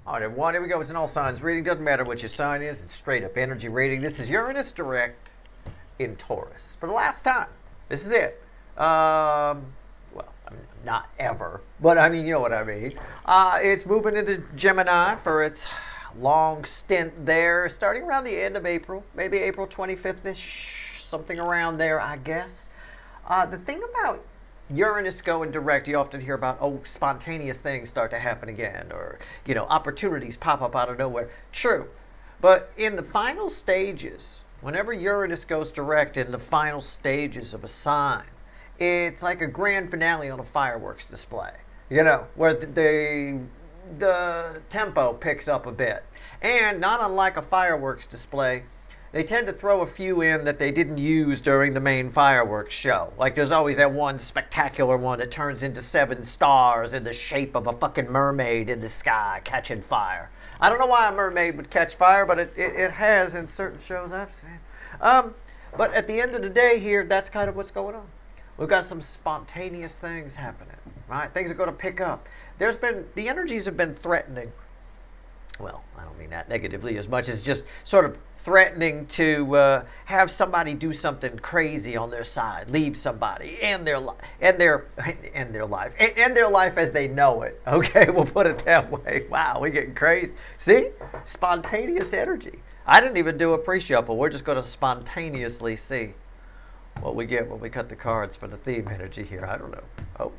All right, everyone, here we go. It's an all signs reading. Doesn't matter what your sign is, it's straight up energy reading. This is Uranus Direct in Taurus. For the last time. This is it. Well, I mean, not ever, but I mean, you know what I mean. It's moving into Gemini for its long stint there, starting around the end of April, maybe April 25th-ish, something around there, I guess. The thing about Uranus going direct, you often hear about, oh, spontaneous things start to happen again, or, you know, opportunities pop up out of nowhere. True. But in the final stages, whenever Uranus goes direct in the final stages of a sign, it's like a grand finale on a fireworks display, you know, where the tempo picks up a bit. And not unlike a fireworks display, they tend to throw a few in that they didn't use during the main fireworks show. Like there's always that one spectacular one that turns into 7 stars in the shape of a fucking mermaid in the sky catching fire. I don't know why a mermaid would catch fire, but it has in certain shows I've seen. But at the end of the day here, that's kind of what's going on. We've got some spontaneous things happening, right? Things are going to pick up. The energies have been threatening. Well, I don't mean that negatively as much as just sort of threatening to have somebody do something crazy on their side, leave somebody, end their life as they know it. Okay, we'll put it that way. Wow, we're getting crazy. See, spontaneous energy. I didn't even do a pre-shuffle. We're just going to spontaneously see what we get when we cut the cards for the theme energy here. I don't know.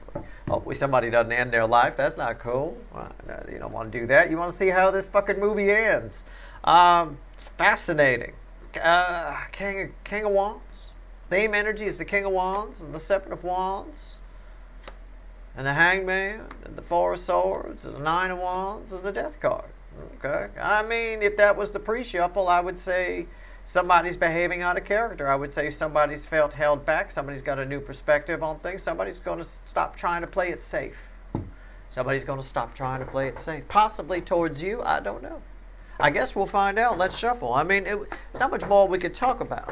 Hopefully somebody doesn't end their life. That's not cool. Well, you don't want to do that. You want to see how this fucking movie ends. It's fascinating. King of Wands. Theme energy is the King of Wands and the Seven of Wands and the Hangman and the Four of Swords and the Nine of Wands and the Death card. Okay. I mean, if that was the pre-shuffle, I would say somebody's behaving out of character. I would say somebody's felt held back. Somebody's got a new perspective on things. Somebody's going to stop trying to play it safe. Somebody's going to stop trying to play it safe. Possibly towards you. I don't know. I guess we'll find out. Let's shuffle. I mean, not much more we could talk about.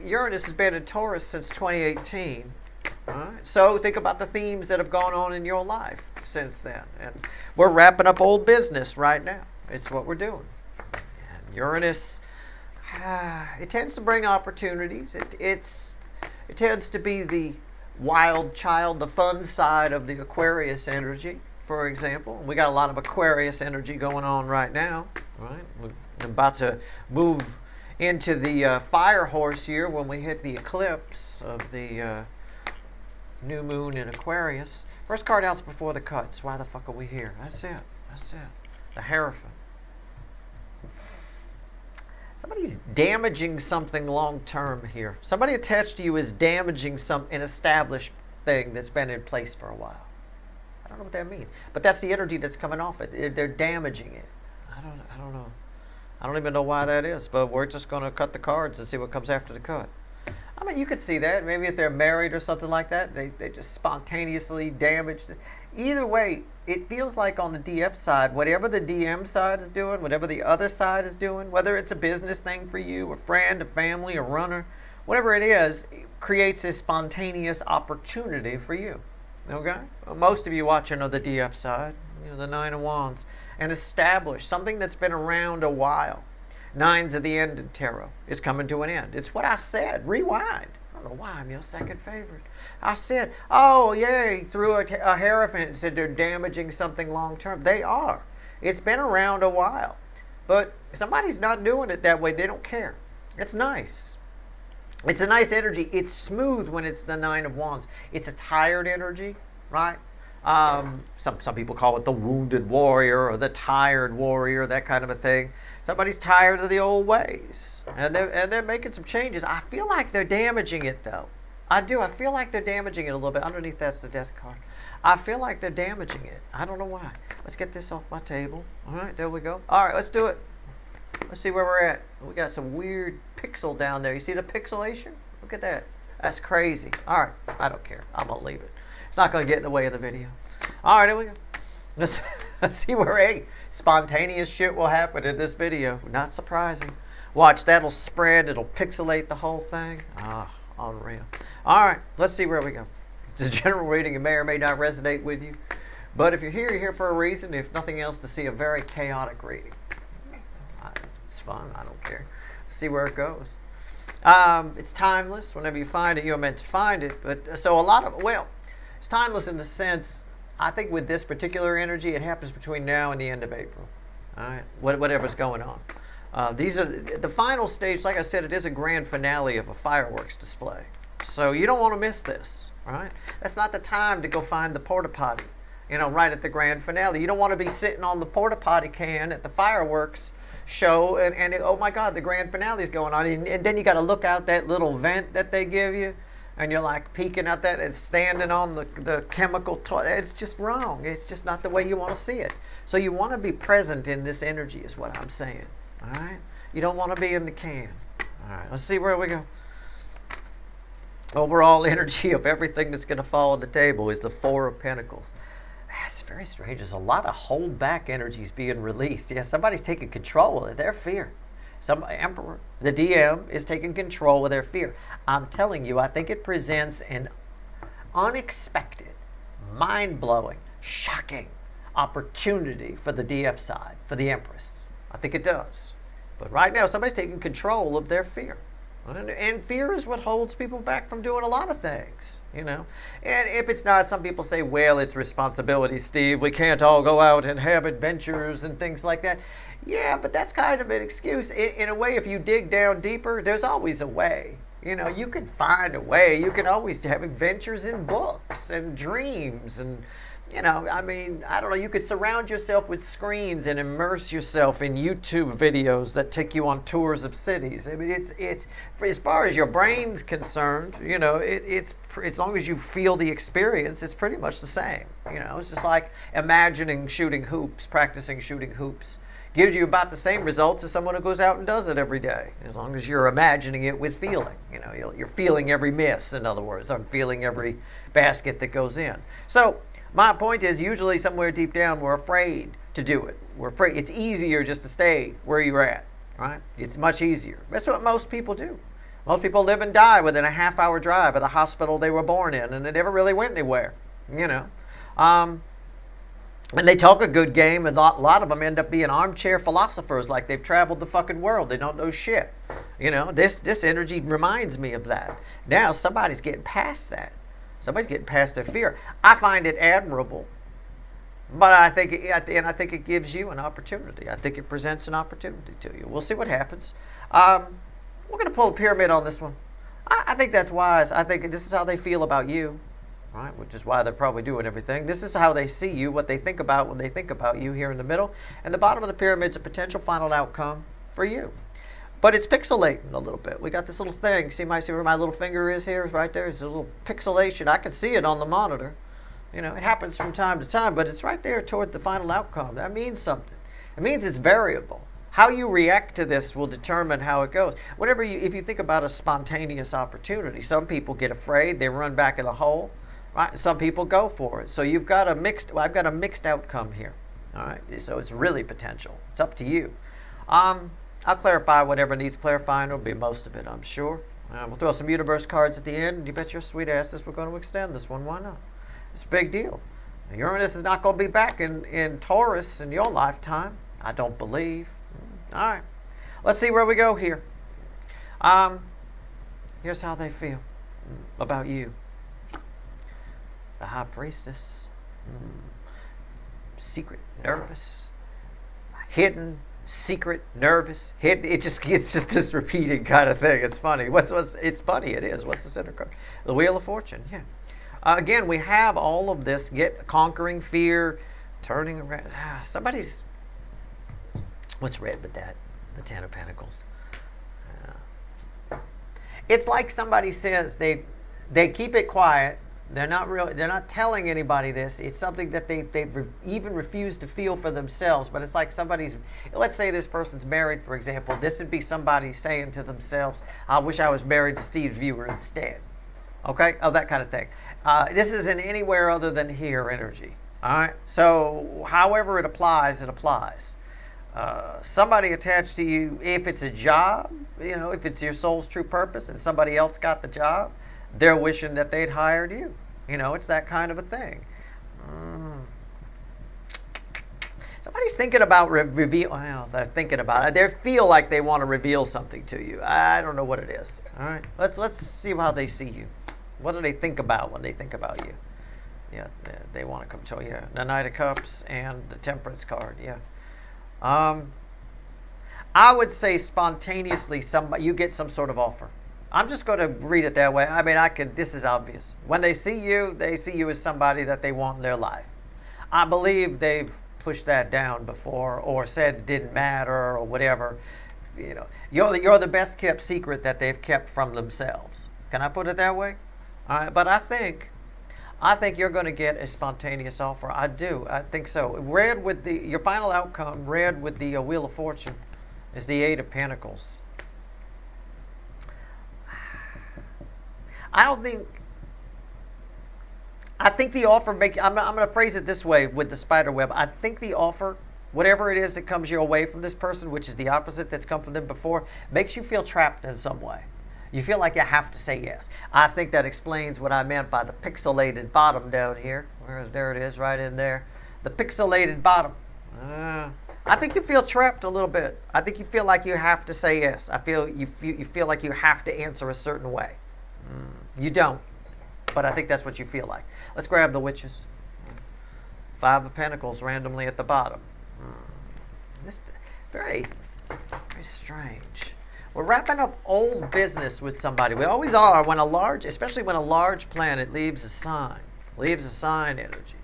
Uranus has been in Taurus since 2018. All right? So think about the themes that have gone on in your life since then. And we're wrapping up old business right now. It's what we're doing. And Uranus, it tends to bring opportunities. It tends to be the wild child, the fun side of the Aquarius energy, for example. We got a lot of Aquarius energy going on right now. Right? We're about to move into the fire horse here when we hit the eclipse of the new moon in Aquarius. First card out's before the cuts. Why the fuck are we here? That's it. That's it. The Hierophant. Somebody's damaging something long term here. Somebody attached to you is damaging an established thing that's been in place for a while. I don't know what that means, but that's the energy that's coming off it. They're damaging it. I don't know. I don't even know why that is, but we're just going to cut the cards and see what comes after the cut. I mean, you could see that. Maybe if they're married or something like that, they just spontaneously damage this. Either way, it feels like on the DF side, whatever the DM side is doing, whatever the other side is doing, whether it's a business thing for you, a friend, a family, a runner, whatever it is, it creates a spontaneous opportunity for you. Okay? Well, most of you watching are the DF side, you know, the Nine of Wands, and establish something that's been around a while. Nines at the end in tarot is coming to an end. It's what I said. Rewind. I don't know why I'm your second favorite. I said, oh, yeah, he threw a Hierophant and said they're damaging something long term. They are. It's been around a while. But somebody's not doing it that way. They don't care. It's nice. It's a nice energy. It's smooth when it's the Nine of Wands. It's a tired energy, right? Some people call it the wounded warrior or the tired warrior, that kind of a thing. Somebody's tired of the old ways, and they're making some changes. I feel like they're damaging it, though. I do. I feel like they're damaging it a little bit. Underneath that's the Death card. I feel like they're damaging it. I don't know why. Let's get this off my table. All right, there we go. All right, let's do it. Let's see where we're at. We got some weird pixel down there. You see the pixelation? Look at that. That's crazy. All right, I don't care. I'm going to leave it. It's not going to get in the way of the video. All right, here we go. Let's see where spontaneous shit will happen in this video. Not surprising. Watch, that'll spread. It'll pixelate the whole thing. Ah, unreal. All right, let's see where we go. It's a general reading. It may or may not resonate with you. But if you're here for a reason. If nothing else, to see a very chaotic reading. It's fun. I don't care. See where it goes. It's timeless. Whenever you find it, you're meant to find it. But so it's timeless in the sense, I think with this particular energy, it happens between now and the end of April. All right, whatever's going on. These are the final stage. Like I said, it is a grand finale of a fireworks display. So you don't want to miss this. All right, that's not the time to go find the porta potty. Right at the grand finale. You don't want to be sitting on the porta potty can at the fireworks show and oh my God, the grand finale is going on, and then you got to look out that little vent that they give you, and you're like peeking out that and standing on the chemical toilet. It's just wrong. It's just not the way you want to see it. So you want to be present in this energy is what I'm saying. All right, you don't want to be in the can. All right, let's see where we go. Overall energy of everything that's going to fall on the table is the Four of Pentacles. It's very strange. There's a lot of hold back energies being released. Yeah, somebody's taking control of their fear. Some emperor, the DM, is taking control of their fear. I'm telling you, I think it presents an unexpected, mind-blowing, shocking opportunity for the DF side, for the Empress. I think it does. But right now, somebody's taking control of their fear. And fear is what holds people back from doing a lot of things, And if it's not, some people say, well, it's responsibility, Steve. We can't all go out and have adventures and things like that. Yeah, but that's kind of an excuse. In a way, if you dig down deeper, there's always a way. You can find a way. You can always have adventures in books and dreams and I don't know, you could surround yourself with screens and immerse yourself in YouTube videos that take you on tours of cities. I mean, it's as far as your brain's concerned, it's as long as you feel the experience, it's pretty much the same. It's just like imagining shooting hoops, practicing shooting hoops. Gives you about the same results as someone who goes out and does it every day, as long as you're imagining it with feeling. You're feeling every miss, in other words. I'm feeling every basket that goes in. So, my point is, usually somewhere deep down, we're afraid to do it. We're afraid. It's easier just to stay where you're at, right? It's much easier. That's what most people do. Most people live and die within a half-hour drive of the hospital they were born in, and they never really went anywhere, And they talk a good game, and a lot of them end up being armchair philosophers, like they've traveled the fucking world. They don't know shit. This energy reminds me of that. Now somebody's getting past that. Somebody's getting past their fear. I find it admirable. But I think at the end, I think it gives you an opportunity. I think it presents an opportunity to you. We'll see what happens. We're going to pull a pyramid on this one. I think that's wise. I think this is how they feel about you, right? Which is why they're probably doing everything. This is how they see you, what they think about when they think about you here in the middle. And the bottom of the pyramid is a potential final outcome for you. But it's pixelating a little bit. We got this little thing. See where my little finger is here? Right there. It's a little pixelation. I can see it on the monitor. It happens from time to time, but it's right there toward the final outcome. That means something. It means it's variable. How you react to this will determine how it goes. If you think about a spontaneous opportunity, some people get afraid. They run back in the hole. Right? Some people go for it. So I've got a mixed outcome here. All right. So it's really potential. It's up to you. I'll clarify whatever needs clarifying. It'll be most of it, I'm sure. We'll throw some universe cards at the end. You bet your sweet asses we're going to extend this one. Why not? It's a big deal. Uranus is not going to be back in Taurus in your lifetime. I don't believe. All right. Let's see where we go here. Here's how they feel about you. The High Priestess. Secret, nervous, hidden, secret, nervous, hidden. It's just this repeating kind of thing. It's funny. It's funny. It is. What's the center card? The Wheel of Fortune. Yeah. Again, we have all of this. Conquering fear, turning around. Somebody's. What's red with that? The Ten of Pentacles. It's like somebody says they keep it quiet. They're not telling anybody this. It's something that they've even refused to feel for themselves. But it's like let's say this person's married, for example. This would be somebody saying to themselves, I wish I was married to Steve Viewer instead. Okay? That kind of thing. This isn't anywhere other than here energy. All right? So however it applies, it applies. Somebody attached to you, if it's a job, if it's your soul's true purpose and somebody else got the job, they're wishing that they'd hired you. It's that kind of a thing. Somebody's thinking about reveal. Well, they're thinking about it. They feel like they want to reveal something to you. I don't know what it is. All right, let's see how they see you. What do they think about when they think about you? Yeah, they want to come to you. The Knight of Cups and the Temperance card. Yeah. I would say spontaneously, you get some sort of offer. I'm just going to read it that way. I mean, this is obvious. When they see you as somebody that they want in their life. I believe they've pushed that down before or said it didn't matter or whatever. You know, you're the best kept secret that they've kept from themselves. Can I put it that way? All right, but I think you're going to get a spontaneous offer. I do. I think so. Red with your final outcome, red with the Wheel of Fortune, is the Eight of Pentacles. I think the offer I'm going to phrase it this way with the spider web. I think the offer, whatever it is that comes your way from this person, which is the opposite that's come from them before, makes you feel trapped in some way. You feel like you have to say yes. I think that explains what I meant by the pixelated bottom down here. There it is, right in there. The pixelated bottom. I think you feel trapped a little bit. I think you feel like you have to say yes. You feel like you have to answer a certain way. You don't, but I think that's what you feel like. Let's grab the witches. Five of Pentacles randomly at the bottom. This very, very strange. We're wrapping up old business with somebody. We always are especially when a large planet leaves a sign energy.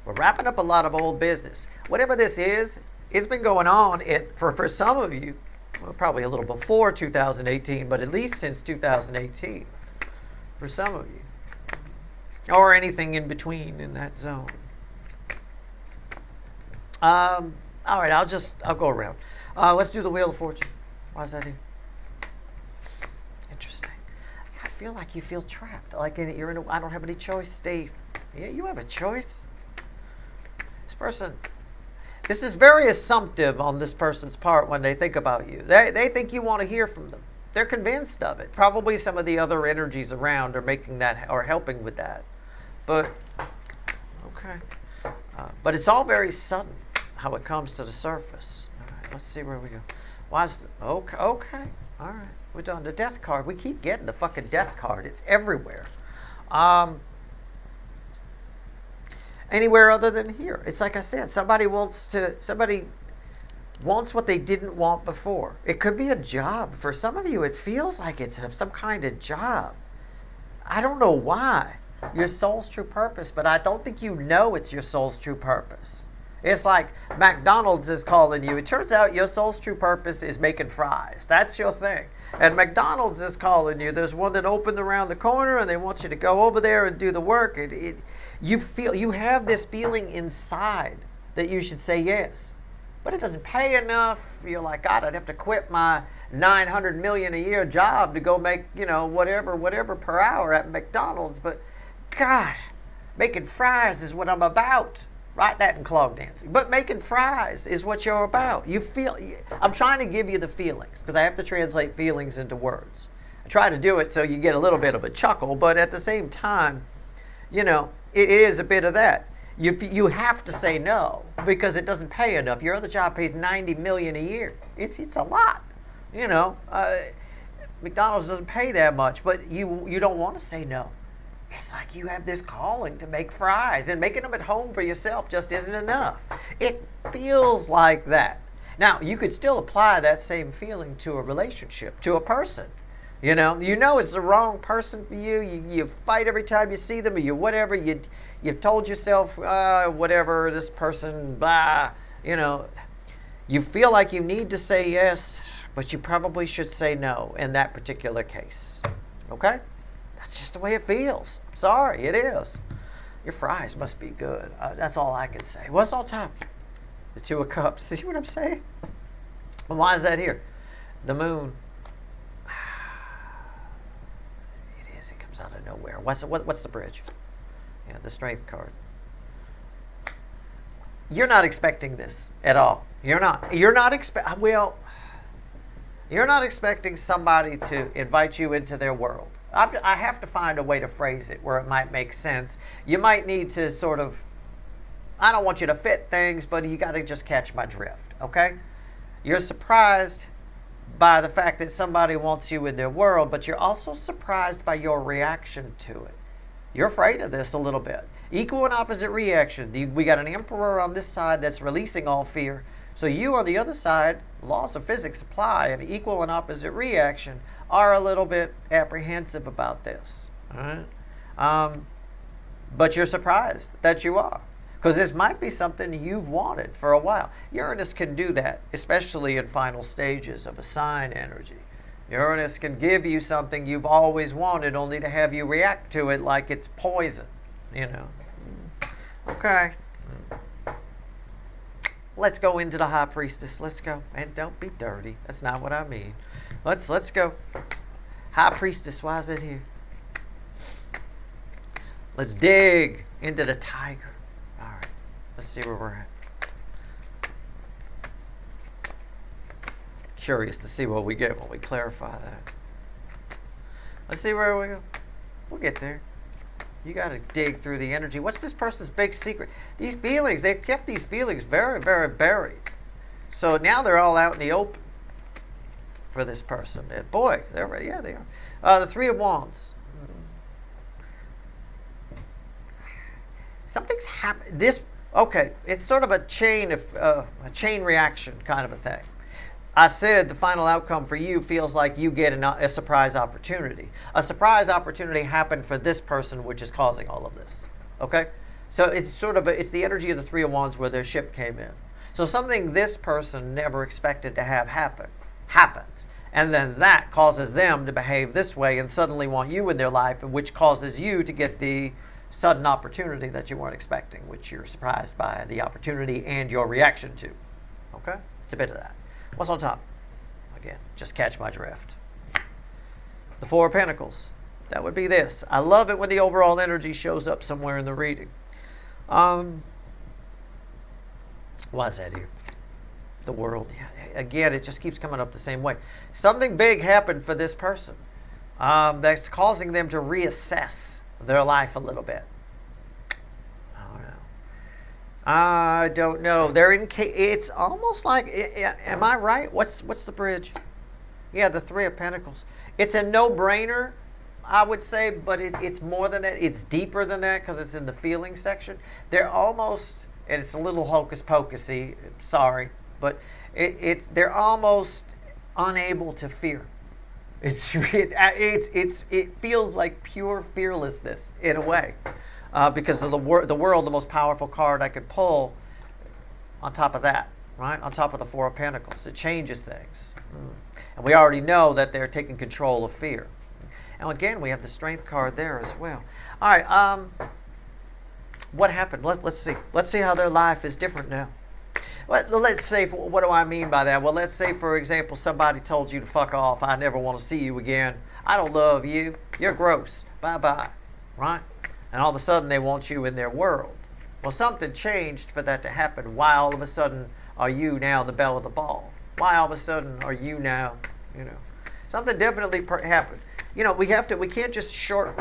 We're wrapping up a lot of old business. Whatever this is, it's been going on for some of you, well, probably a little before 2018, but at least since 2018 for some of you, or anything in between in that zone. All right, I'll go around. Let's do the Wheel of Fortune. Why is that here? Interesting. I feel like you feel trapped. Like I don't have any choice, Steve. Yeah, you have a choice. This is very assumptive on this person's part when they think about you. They think you want to hear from them. They're convinced of it. Probably some of the other energies around are making that or helping with that. But, okay. But it's all very sudden how it comes to the surface. All right, let's see where we go. Okay. All right. We're done. The Death card. We keep getting the fucking Death card. It's everywhere. Anywhere other than here. It's like I said, somebody wants what they didn't want before. It could be a job. For some of you, it feels like it's some kind of job. I don't know why. Your soul's true purpose, but I don't think you know it's your soul's true purpose. It's like McDonald's is calling you. It turns out your soul's true purpose is making fries. That's your thing. And McDonald's is calling you. There's one that opened around the corner, and they want you to go over there and do the work. You have this feeling inside that you should say yes. But it doesn't pay enough. You're like, God, I'd have to quit my $900 million a year job to go make, whatever per hour at McDonald's. But God, making fries is what I'm about. Write that in clog dancing. But making fries is what you're about. I'm trying to give you the feelings because I have to translate feelings into words. I try to do it so you get a little bit of a chuckle, but at the same time, it is a bit of that. You have to say no because it doesn't pay enough. Your other job pays $90 million a year. It's a lot. McDonald's doesn't pay that much, but you don't want to say no. It's like you have this calling to make fries, and making them at home for yourself just isn't enough. It feels like that. Now, you could still apply that same feeling to a relationship, to a person. You know it's the wrong person for you. You fight every time you see them, or whatever. You've told yourself, whatever, this person, blah. You feel like you need to say yes, but you probably should say no in that particular case. Okay? That's just the way it feels. I'm sorry, it is. Your fries must be good. That's all I can say. What's on top? The Two of Cups. See what I'm saying? Well, why is that here? The Moon. It is. It comes out of nowhere. What's the bridge? Yeah, the Strength card. You're not expecting this at all. You're not expecting somebody to invite you into their world. I have to find a way to phrase it where it might make sense. You might need to sort of I don't want you to fit things, but you got to just catch my drift, okay? You're surprised by the fact that somebody wants you in their world, but you're also surprised by your reaction to it. You're afraid of this a little bit. Equal and opposite reaction. We got an emperor on this side that's releasing all fear. So you on the other side, laws of physics apply, and equal and opposite reaction are a little bit apprehensive about this. All right? But you're surprised that you are. Because this might be something you've wanted for a while. Uranus can do that, especially in final stages of a sign energy. Uranus can give you something you've always wanted, only to have you react to it like it's poison. You know. Okay. Let's go into the High Priestess. Let's go. And don't be dirty. That's not what I mean. Let's go. High Priestess, why is it here? Let's dig into the Tiger. All right. Let's see where we're at. Curious to see what we get when we clarify that. Let's see where we go. We'll get there. You got to dig through the energy. What's this person's big secret? These feelings, they've kept these feelings very, very buried. So now they're all out in the open for this person. And boy, they're ready. Yeah, they are. The Three of Wands. Something's happened. Okay, it's sort of a chain reaction kind of a thing. I said the final outcome for you feels like you get a surprise opportunity. A surprise opportunity happened for this person, which is causing all of this. Okay? So it's sort of it's the energy of the Three of Wands where their ship came in. So something this person never expected to have happen happens. And then that causes them to behave this way and suddenly want you in their life, which causes you to get the sudden opportunity that you weren't expecting, which you're surprised by the opportunity and your reaction to. Okay? It's a bit of that. What's on top? Again, just catch my drift. The Four of Pentacles. That would be this. I love it when the overall energy shows up somewhere in the reading. Why is that here? The World. Yeah, again, it just keeps coming up the same way. Something big happened for this person that's causing them to reassess their life a little bit. I don't know. It's almost like, am I right? What's the bridge? Yeah, the Three of Pentacles. It's a no-brainer, I would say, but it's more than that. It's deeper than that because it's in the feeling section. They're almost, and it's a little hocus-pocusy, sorry, but they're almost unable to fear. It feels like pure fearlessness in a way. Because of the world, the most powerful card I could pull on top of that, right? On top of the Four of Pentacles. It changes things. And we already know that they're taking control of fear. And again, we have the Strength card there as well. All right, what happened? Let's see. Let's see how their life is different now. Let's say, what do I mean by that? Well, let's say, for example, somebody told you to fuck off. I never want to see you again. I don't love you. You're gross. Bye-bye. Right? And all of a sudden they want you in their world. Well, something changed for that to happen. Why all of a sudden are you now the belle of the ball? Why all of a sudden are you now, something definitely happened. We can't just short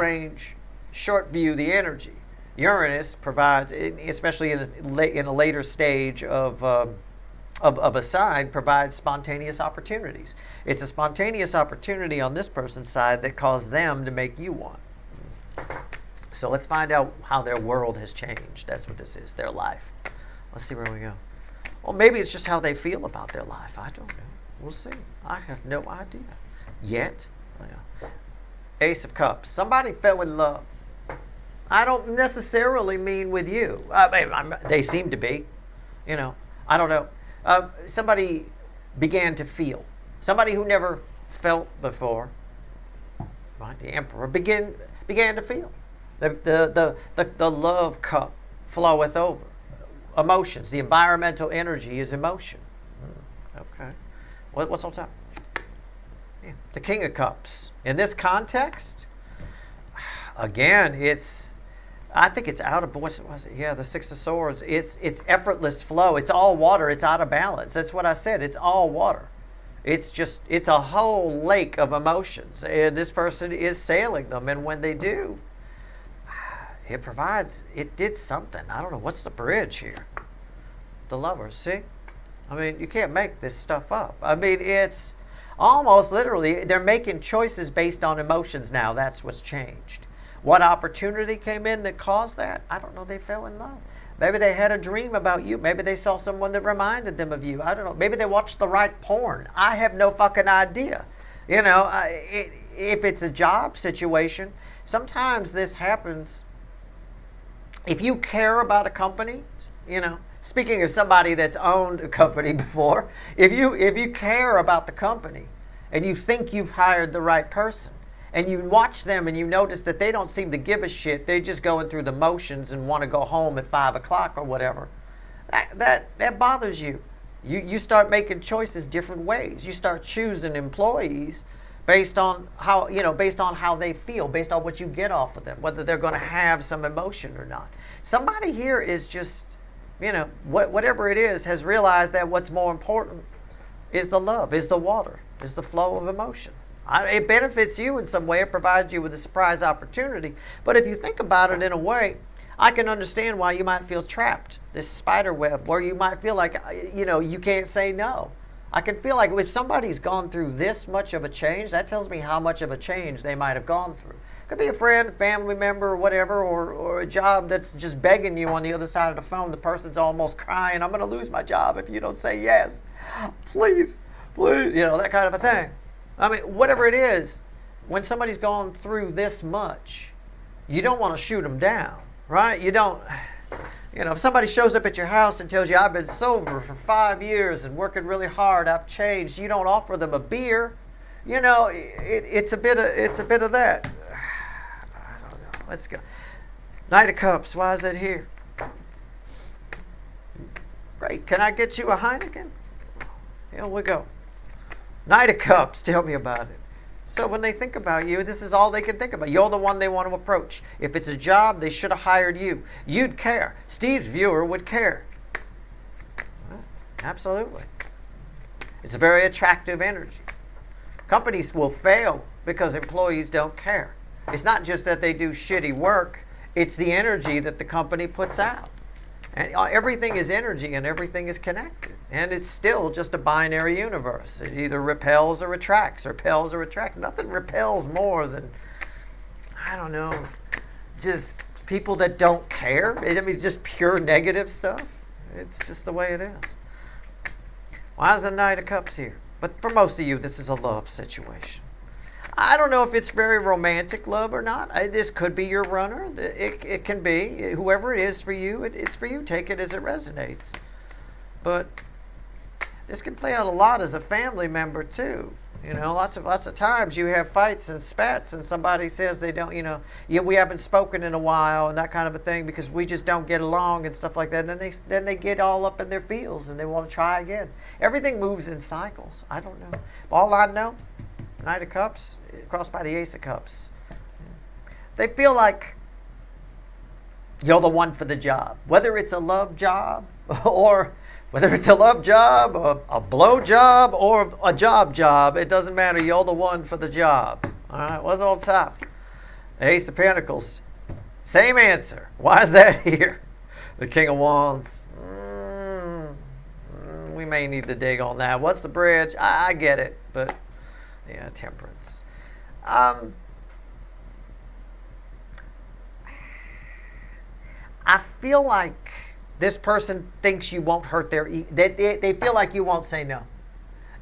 view the energy. Uranus provides, especially in a later stage of a sign, provides spontaneous opportunities. It's a spontaneous opportunity on this person's side that caused them to make you one. So let's find out how their world has changed. That's what this is, their life. Let's see where we go. Well, maybe it's just how they feel about their life. I don't know. We'll see. I have no idea. Yet. Ace of Cups. Somebody fell in love. I don't necessarily mean with you. They seem to be. I don't know. Somebody began to feel. Somebody who never felt before. Right? The Emperor began to feel. The love cup floweth over. Emotions. The environmental energy is emotion. Okay. What's on top? Yeah. The King of Cups. In this context, again, I think it's out of, what was it? Yeah, the Six of Swords. It's effortless flow. It's all water. It's out of balance. That's what I said. It's all water. It's a whole lake of emotions. And this person is sailing them. And when they do, it provides, it did something. I don't know, what's the bridge here? The Lovers, see? I mean, you can't make this stuff up. I mean, it's almost literally, they're making choices based on emotions now. That's what's changed. What opportunity came in that caused that? I don't know. They fell in love. Maybe they had a dream about you. Maybe they saw someone that reminded them of you. I don't know. Maybe they watched the right porn. I have no fucking idea. You know, if it's a job situation, sometimes this happens. If you care about a company, you know, speaking of somebody that's owned a company before, if you care about the company and you think you've hired the right person, and you watch them and you notice that they don't seem to give a shit, they're just going through the motions and want to go home at 5 o'clock or whatever, that bothers you. You start making choices different ways. You start choosing employees based on how, you know, based on how they feel, based on what you get off of them, whether they're going to have some emotion or not. Somebody here is just, you know, whatever it is, has realized that what's more important is the love, is the water, is the flow of emotion. It benefits you in some way. It provides you with a surprise opportunity. But if you think about it in a way, I can understand why you might feel trapped, this spider web, where you might feel like, you know, you can't say no. I can feel like if somebody's gone through this much of a change, that tells me how much of a change they might have gone through. Could be a friend, family member, or whatever, or a job that's just begging you on the other side of the phone. The person's almost crying, I'm going to lose my job if you don't say yes. Please, please, you know, that kind of a thing. I mean, whatever it is, when somebody's gone through this much, you don't want to shoot them down, right? You don't, you know, if somebody shows up at your house and tells you, I've been sober for 5 years and working really hard, I've changed, you don't offer them a beer. You know, it's a bit of that. I don't know. Let's go. Knight of Cups, why is it here? Great. Can I get you a Heineken? Here we go. Knight of Cups, tell me about it. So when they think about you, this is all they can think about. You're the one they want to approach. If it's a job, they should have hired you. You'd care. Steve's viewer would care. Absolutely. It's a very attractive energy. Companies will fail because employees don't care. It's not just that they do shitty work. It's the energy that the company puts out. And everything is energy and everything is connected. And it's still just a binary universe. It either repels or attracts, repels or attracts. Nothing repels more than, I don't know, just people that don't care. I mean, just pure negative stuff. It's just the way it is. Why is the Knight of Cups here? But for most of you, this is a love situation. I don't know if it's very romantic love or not. This could be your runner. It can be. Whoever it is for you, it's for you. Take it as it resonates. But this can play out a lot as a family member too. You know, lots of times you have fights and spats and somebody says they don't, you know, we haven't spoken in a while and that kind of a thing because we just don't get along and stuff like that. And then they get all up in their feels and they want to try again. Everything moves in cycles. I don't know. All I know, Knight of Cups, crossed by the Ace of Cups. They feel like you're the one for the job. Whether it's a love job or whether it's a love job, a blow job, or a job, it doesn't matter. You're the one for the job. All right, what's on top? Ace of Pentacles. Same answer. Why is that here? The King of Wands. We may need to dig on that. What's the bridge? I get it, but yeah, Temperance. I feel like this person thinks you won't hurt their they feel like you won't say no.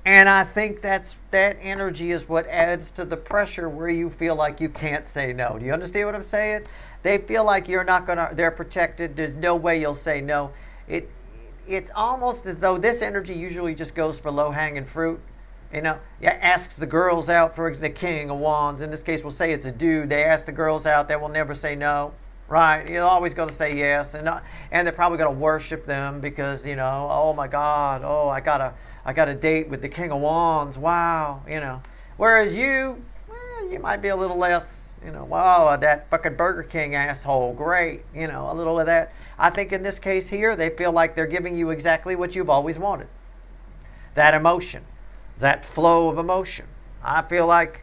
And I think that energy is what adds to the pressure where you feel like you can't say no. Do you understand what I'm saying? They feel like you're not going to, they're protected. There's no way you'll say no. It's almost as though this energy usually just goes for low-hanging fruit. You know, asks the girls out, for example, the King of Wands. In this case, we'll say it's a dude. They ask the girls out. They will never say no. Right? You're always going to say yes. And they're probably going to worship them because, you know, oh, my God. Oh, I got a date with the King of Wands. Wow. You know. Whereas you might be a little less, you know, wow, that fucking Burger King asshole. Great. You know, a little of that. I think in this case here, they feel like they're giving you exactly what you've always wanted. That emotion. That flow of emotion. I feel like,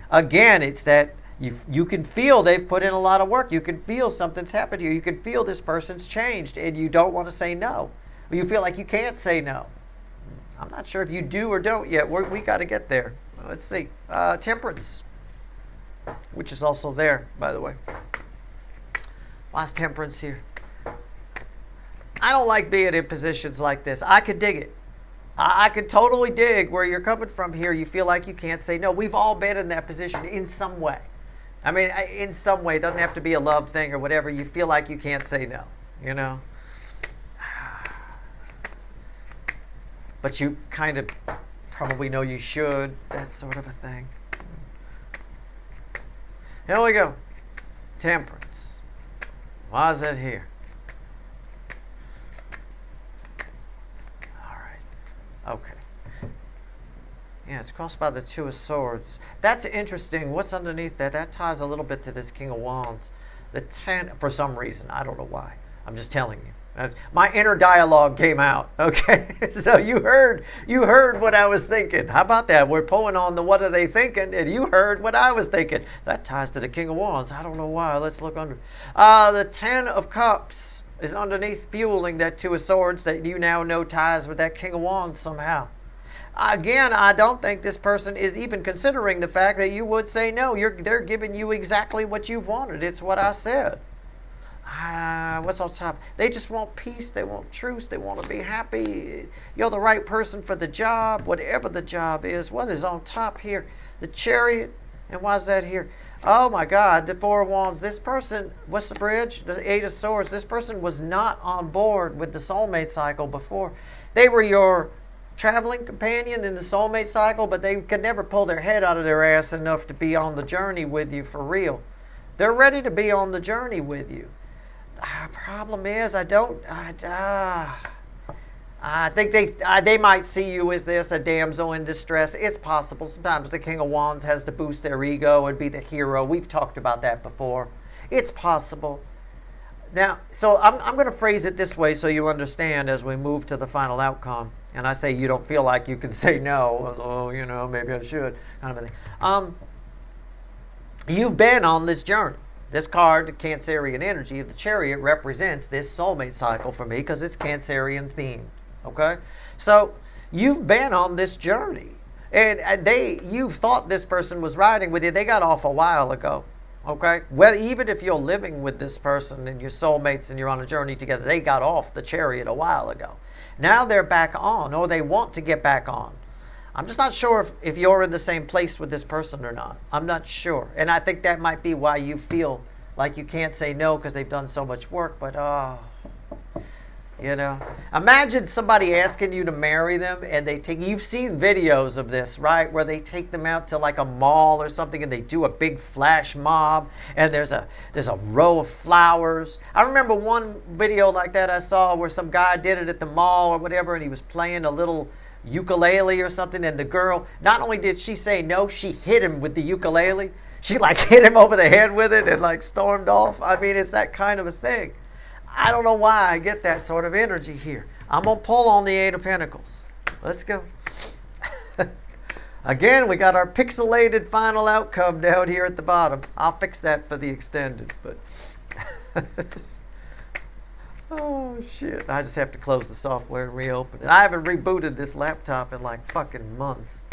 again, it's that You can feel they've put in a lot of work. You can feel something's happened to you. You can feel this person's changed, and you don't want to say no. Or you feel like you can't say no. I'm not sure if you do or don't yet. We got to get there. Let's see. Temperance, which is also there, by the way. Why's Temperance here? I don't like being in positions like this. I could dig it. I could totally dig where you're coming from here. You feel like you can't say no. We've all been in that position in some way. I mean, in some way. It doesn't have to be a love thing or whatever. You feel like you can't say no, you know. But you kind of probably know you should. That sort of a thing. Here we go. Temperance. Why is that here? All right. Okay. Yeah, it's crossed by the Two of Swords. That's interesting. What's underneath that? That ties a little bit to this King of Wands. The 10, for some reason. I don't know why. I'm just telling you. My inner dialogue came out. Okay, so you heard what I was thinking. How about that? We're pulling on the what are they thinking, and you heard what I was thinking. That ties to the King of Wands. I don't know why. Let's look under. The 10 of Cups is underneath, fueling that Two of Swords that you now know ties with that King of Wands somehow. Again, I don't think this person is even considering the fact that you would say no. They're giving you exactly what you've wanted. It's what I said. What's on top? They just want peace. They want truce. They want to be happy. You're the right person for the job, whatever the job is. What is on top here? The Chariot. And why is that here? Oh my God, the Four of Wands. This person, what's the bridge? The Eight of Swords. This person was not on board with the soulmate cycle before. They were your traveling companion in the soulmate cycle, but they could never pull their head out of their ass enough to be on the journey with you for real. They're ready to be on the journey with you. Problem is, I think they might see you as this, a damsel in distress. It's possible. Sometimes the King of Wands has to boost their ego and be the hero. We've talked about that before. It's possible. Now, so I'm going to phrase it this way so you understand as we move to the final outcome. And I say you don't feel like you can say no. Oh, you know, maybe I should. Kind of a thing. You've been on this journey. This card, the Cancerian energy of the Chariot, represents this soulmate cycle for me because it's Cancerian themed. Okay? So you've been on this journey. And you thought this person was riding with you. They got off a while ago. Okay? Well, even if you're living with this person and your soulmates and you're on a journey together, they got off the Chariot a while ago. Now they're back on, or they want to get back on. I'm just not sure if you're in the same place with this person or not. I'm not sure. And I think that might be why you feel like you can't say no because they've done so much work. But, you know. Imagine somebody asking you to marry them and you've seen videos of this, right? Where they take them out to like a mall or something and they do a big flash mob and there's a row of flowers. I remember one video like that I saw where some guy did it at the mall or whatever and he was playing a little ukulele or something, and the girl, not only did she say no, she hit him with the ukulele. She like hit him over the head with it and like stormed off. I mean, it's that kind of a thing. I don't know why I get that sort of energy here. I'm going to pull on the Eight of Pentacles. Let's go. Again, we got our pixelated final outcome down here at the bottom. I'll fix that for the extended, but oh, shit. I just have to close the software and reopen it. I haven't rebooted this laptop in like fucking months.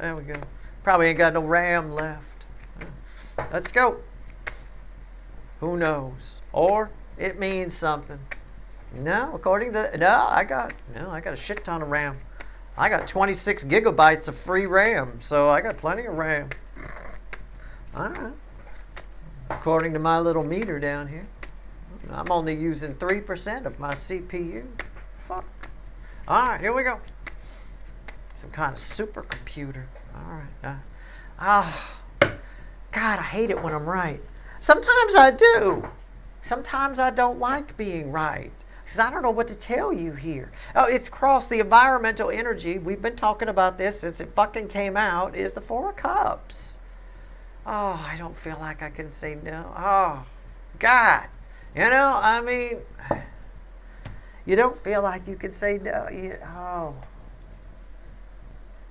There we go. Probably ain't got no RAM left. Let's go. Who knows? Or it means something. No, according to... I got a shit ton of RAM. I got 26 gigabytes of free RAM, so I got plenty of RAM. All right. According to my little meter down here. I'm only using 3% of my CPU. Fuck. All right, here we go. Some kind of supercomputer. All right. God, I hate it when I'm right. Sometimes I do. Sometimes I don't like being right. Because I don't know what to tell you here. Oh, it's crossed the environmental energy. We've been talking about this since it fucking came out. Is the Four of Cups. Oh, I don't feel like I can say no. Oh, God. You know, I mean, you don't feel like you can say no.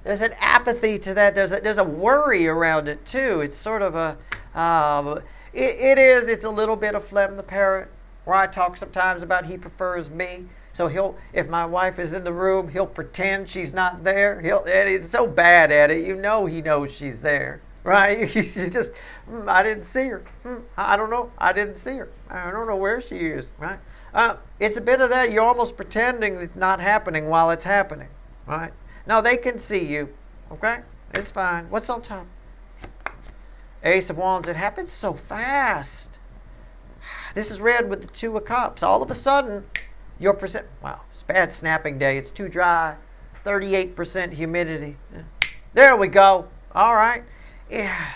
There's an apathy to that. There's a worry around it, too. It's sort of a, It's a little bit of Flem the Parrot, where I talk sometimes about he prefers me. So if my wife is in the room, he'll pretend she's not there. And he's so bad at it, you know he knows she's there, right? He's just, I didn't see her. I don't know. I didn't see her. I don't know where she is, right? It's a bit of that. You're almost pretending it's not happening while it's happening, right? No, they can see you, okay? It's fine. What's on top? Ace of Wands. It happens so fast. This is red with the Two of Cups. All of a sudden, wow, it's bad snapping day. It's too dry. 38% humidity. There we go. All right. Yeah.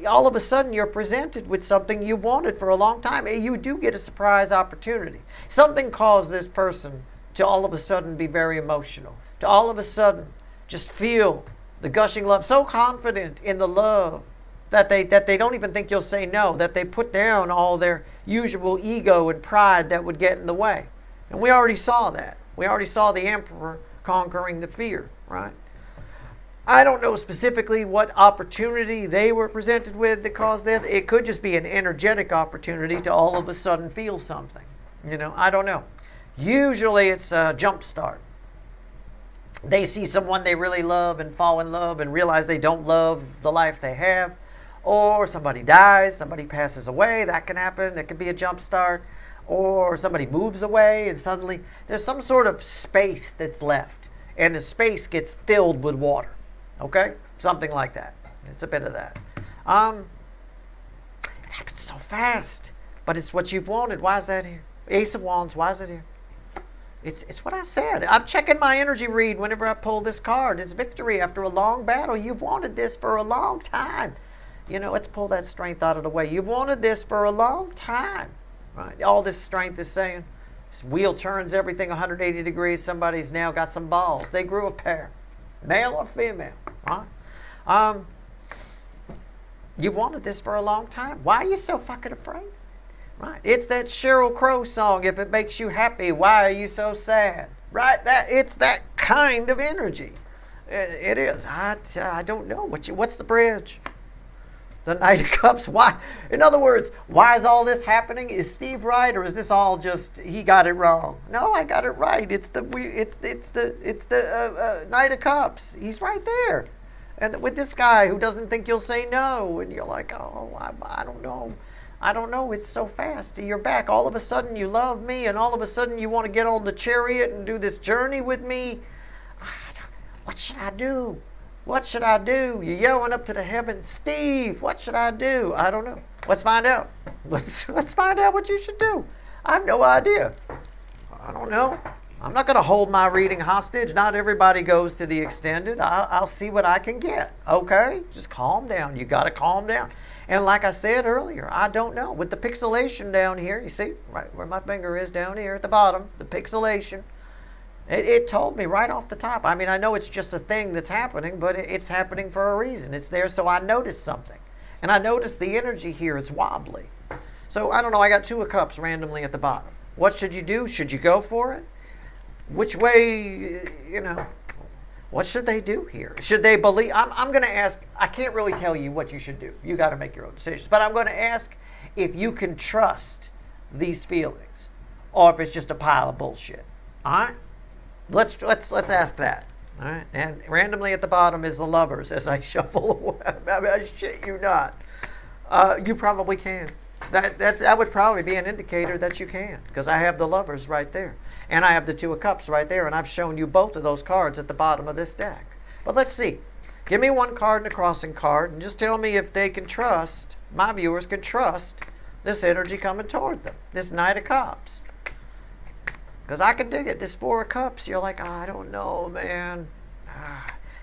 All of a sudden, you're presented with something you wanted for a long time. You do get a surprise opportunity. Something caused this person to all of a sudden be very emotional, to all of a sudden just feel the gushing love, so confident in the love that they don't even think you'll say no, that they put down all their usual ego and pride that would get in the way. And we already saw that. We already saw the Emperor conquering the fear, right? I don't know specifically what opportunity they were presented with that caused this. It could just be an energetic opportunity to all of a sudden feel something. I don't know. Usually it's a jump start. They see someone they really love and fall in love and realize they don't love the life they have. Or somebody dies, somebody passes away. That can happen. It could be a jump start. Or somebody moves away and suddenly there's some sort of space that's left. And the space gets filled with water. Okay? Something like that. It's a bit of that. It happens so fast. But it's what you've wanted. Why is that here? Ace of Wands. Why is it here? It's what I said. I'm checking my energy read whenever I pull this card. It's victory after a long battle. You've wanted this for a long time. Let's pull that strength out of the way. You've wanted this for a long time. Right? All this strength is saying, this wheel turns everything 180 degrees. Somebody's now got some balls. They grew a pair. Male or female. Right? You've wanted this for a long time. Why are you so fucking afraid? Right? It's that Sheryl Crow song, if it makes you happy, why are you so sad? Right? It's that kind of energy. It is. I don't know. What's the bridge? The Knight of Cups. Why? In other words, why is all this happening? Is Steve right, or is this all just he got it wrong? No, I got it right. It's the Knight of Cups. He's right there, and with this guy who doesn't think you'll say no, and you're like, oh, I don't know. I don't know. It's so fast. You're back. All of a sudden, you love me, and all of a sudden, you want to get on the chariot and do this journey with me. What should I do? What should I do? You're yelling up to the heavens, Steve, what should I do? I don't know. Let's find out. Let's find out what you should do. I have no idea. I don't know. I'm not going to hold my reading hostage. Not everybody goes to the extended. I'll see what I can get. Okay? Just calm down. You got to calm down. And like I said earlier, I don't know. With the pixelation down here, you see, right where my finger is down here at the bottom, the pixelation. It told me right off the top. I mean, I know it's just a thing that's happening, but it's happening for a reason. It's there, so I noticed something. And I noticed the energy here is wobbly. So, I don't know, I got Two of Cups randomly at the bottom. What should you do? Should you go for it? Which way, what should they do here? Should they believe? I'm going to ask, I can't really tell you what you should do. You got to make your own decisions. But I'm going to ask if you can trust these feelings or if it's just a pile of bullshit. All right? Let's ask that. All right, and randomly at the bottom is the Lovers as I shuffle away. I shit you not. You probably can. That would probably be an indicator that you can, because I have the Lovers right there, and I have the Two of Cups right there, and I've shown you both of those cards at the bottom of this deck. But let's see. Give me one card and a crossing card, and just tell me if they can trust. My viewers can trust this energy coming toward them. This Knight of Cups. Because I can dig it. This Four of Cups, you're like, I don't know, man.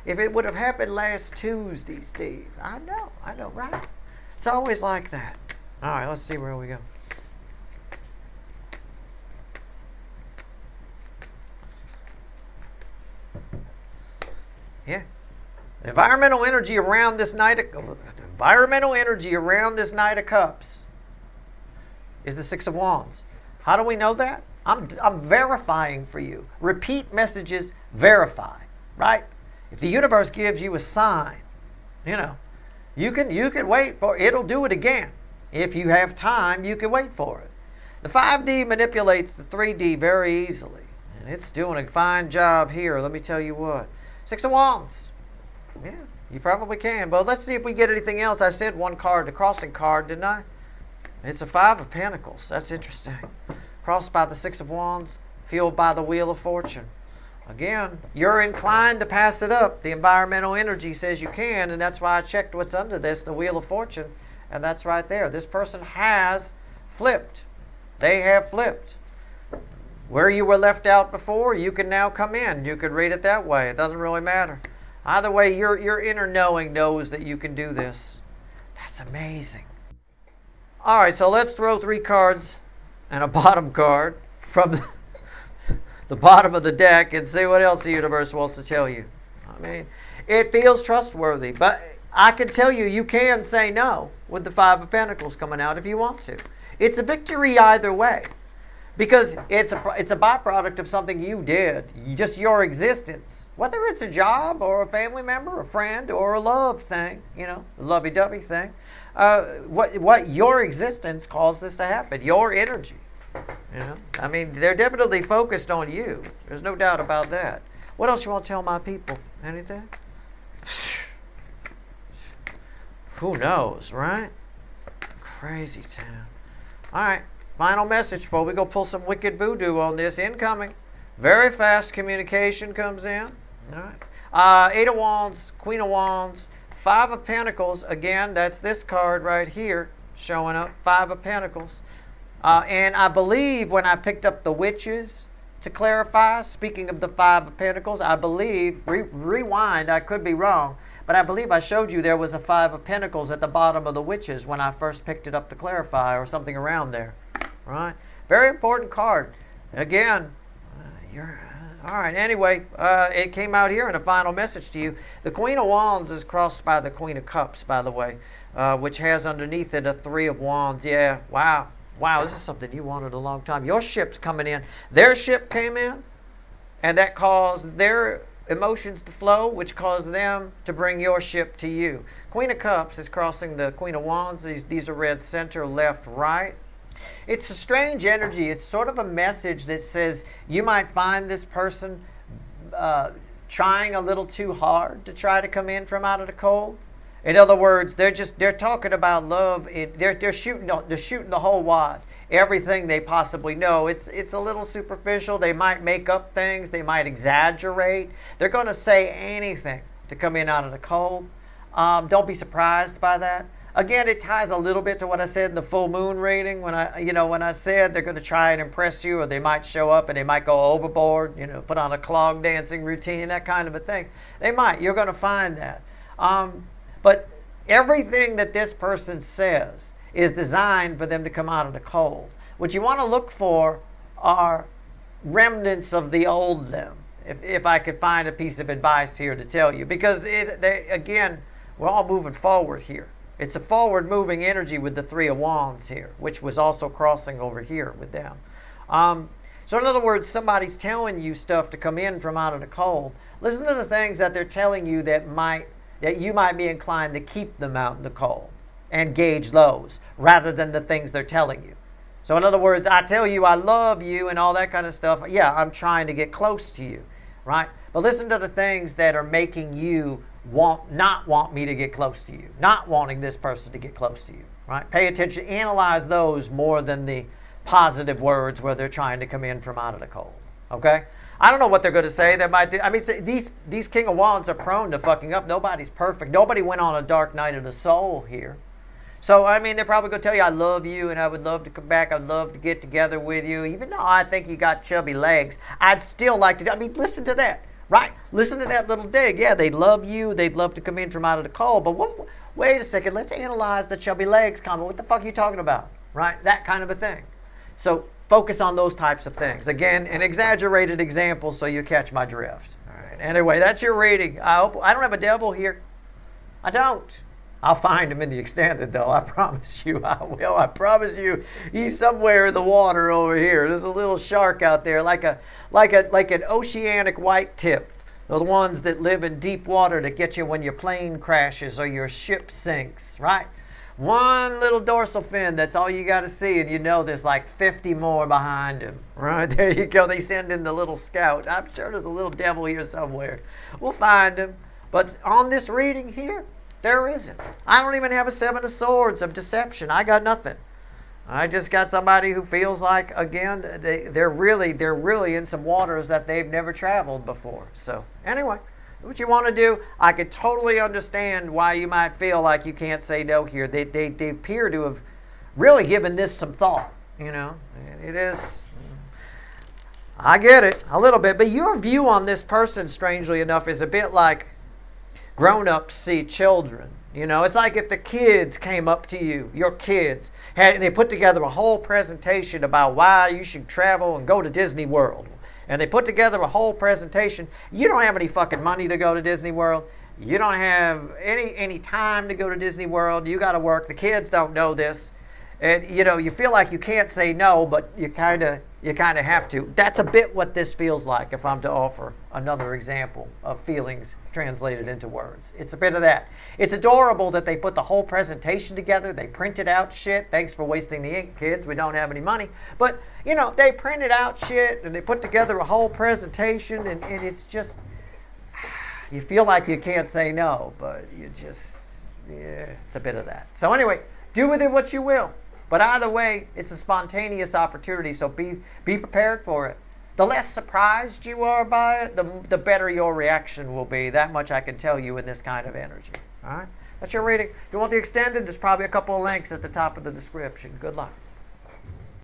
If it would have happened last Tuesday, Steve. I know, right? It's always like that. All right, let's see where we go. Yeah. Environmental energy around this Knight of Cups is the Six of Wands. How do we know that? I'm verifying for you. Repeat messages, verify, right? If the universe gives you a sign, You can wait for it. It'll do it again. If you have time, you can wait for it. The 5D manipulates the 3D very easily. And it's doing a fine job here. Let me tell you what. 6 of Wands. Yeah, you probably can. But let's see if we get anything else. I said one card, the crossing card, didn't I? It's a 5 of Pentacles. That's interesting. Crossed by the 6 of Wands, fueled by the Wheel of Fortune. Again, you're inclined to pass it up. The environmental energy says you can, and that's why I checked what's under this, the Wheel of Fortune, and that's right there. This person has flipped. They have flipped. Where you were left out before, you can now come in. You could read it that way. It doesn't really matter. Either way, your inner knowing knows that you can do this. That's amazing. All right, so let's throw 3 cards and a bottom card from the bottom of the deck and see what else the universe wants to tell you. I mean, it feels trustworthy, but I can tell you, you can say no with the 5 of Pentacles coming out if you want to. It's a victory either way, because it's a byproduct of something you did, just your existence. Whether it's a job or a family member, a friend, or a love thing, a lovey-dovey thing. What your existence caused this to happen, your energy. I mean, they're definitely focused on you. There's no doubt about that. What else you want to tell my people? Anything? Who knows, right? Crazy town. All right, final message before we go pull some wicked voodoo on this. Incoming. Very fast communication comes in. All right. 8 of Wands, Queen of Wands, 5 of Pentacles. Again, that's this card right here showing up. 5 of Pentacles. And I believe when I picked up the witches, to clarify, speaking of the 5 of Pentacles, I believe, rewind, I could be wrong, but I believe I showed you there was a 5 of Pentacles at the bottom of the witches when I first picked it up to clarify, or something around there. Right? Very important card. Again, all right, anyway, it came out here in a final message to you. The Queen of Wands is crossed by the Queen of Cups, by the way, which has underneath it a 3 of Wands. Yeah, wow. Wow, this is something you wanted a long time. Your ship's coming in. Their ship came in, and that caused their emotions to flow, which caused them to bring your ship to you. Queen of Cups is crossing the Queen of Wands. These are red center, left, right. It's a strange energy. It's sort of a message that says you might find this person trying a little too hard to try to come in from out of the cold. In other words, they're talking about love. They're shooting the whole wad. Everything they possibly know. It's a little superficial. They might make up things. They might exaggerate. They're going to say anything to come in out of the cold. Don't be surprised by that. Again, it ties a little bit to what I said in the full moon reading when I said they're going to try and impress you, or they might show up and they might go overboard. Put on a clog dancing routine, that kind of a thing. They might. You're going to find that. But everything that this person says is designed for them to come out of the cold. What you want to look for are remnants of the old them, if I could find a piece of advice here to tell you. Because, again, we're all moving forward here. It's a forward-moving energy with the 3 of Wands here, which was also crossing over here with them. So in other words, somebody's telling you stuff to come in from out of the cold. Listen to the things that they're telling you that you might be inclined to keep them out in the cold and gauge those rather than the things they're telling you. So in other words, I tell you I love you and all that kind of stuff. Yeah, I'm trying to get close to you, right? But listen to the things that are making you not want me to get close to you, not wanting this person to get close to you, right? Pay attention, analyze those more than the positive words where they're trying to come in from out of the cold, okay? I don't know what they're going to say. They might do. I mean, these King of Wands are prone to fucking up. Nobody's perfect. Nobody went on a dark night of the soul here. So, I mean, they're probably going to tell you, I love you, and I would love to come back. I'd love to get together with you. Even though I think you got chubby legs, I'd still like to. I mean, listen to that, right? Listen to that little dig. Yeah, they love you. They'd love to come in from out of the cold. But wait a second. Let's analyze the chubby legs comment. What the fuck are you talking about, right? That kind of a thing. So focus on those types of things. Again, an exaggerated example so you catch my drift. All right. Anyway, that's your reading. I don't have a devil here. I don't. I'll find him in the extended, though. I promise you I will. I promise you he's somewhere in the water over here. There's a little shark out there, like an oceanic white tip. The ones that live in deep water that get you when your plane crashes or your ship sinks, right? One little dorsal fin, that's all you got to see, and you know there's like 50 more behind him. Right, there you go. They send in the little scout. I'm sure there's a little devil here somewhere. We'll find him. But on this reading here, there isn't. I don't even have a 7 of swords of deception. I got nothing. I just got somebody who feels like, again, they're really in some waters that they've never traveled before. So anyway, what you want to do, I could totally understand why you might feel like you can't say no here. They appear to have really given this some thought. You know, it is. I get it a little bit, but your view on this person, strangely enough, is a bit like grown-ups see children. You know, it's like if the kids came up to you, your kids, and they put together a whole presentation about why you should travel and go to Disney World. And they put together a whole presentation. You don't have any fucking money to go to Disney World. You don't have any time to go to Disney World. You got to work. The kids don't know this. And, you know, you feel like you can't say no, but you kind of have to. That's a bit what this feels like if I'm to offer another example of feelings translated into words. It's a bit of that. It's adorable that they put the whole presentation together. They printed out shit. Thanks for wasting the ink, kids. We don't have any money. But, you know, they printed out shit and they put together a whole presentation, and it's just, you feel like you can't say no, but you just, yeah, it's a bit of that. So anyway, do with it what you will. But either way, it's a spontaneous opportunity, so be prepared for it. The less surprised you are by it, the better your reaction will be. That much I can tell you in this kind of energy. All right? That's your reading. If you want the extended, there's probably a couple of links at the top of the description. Good luck.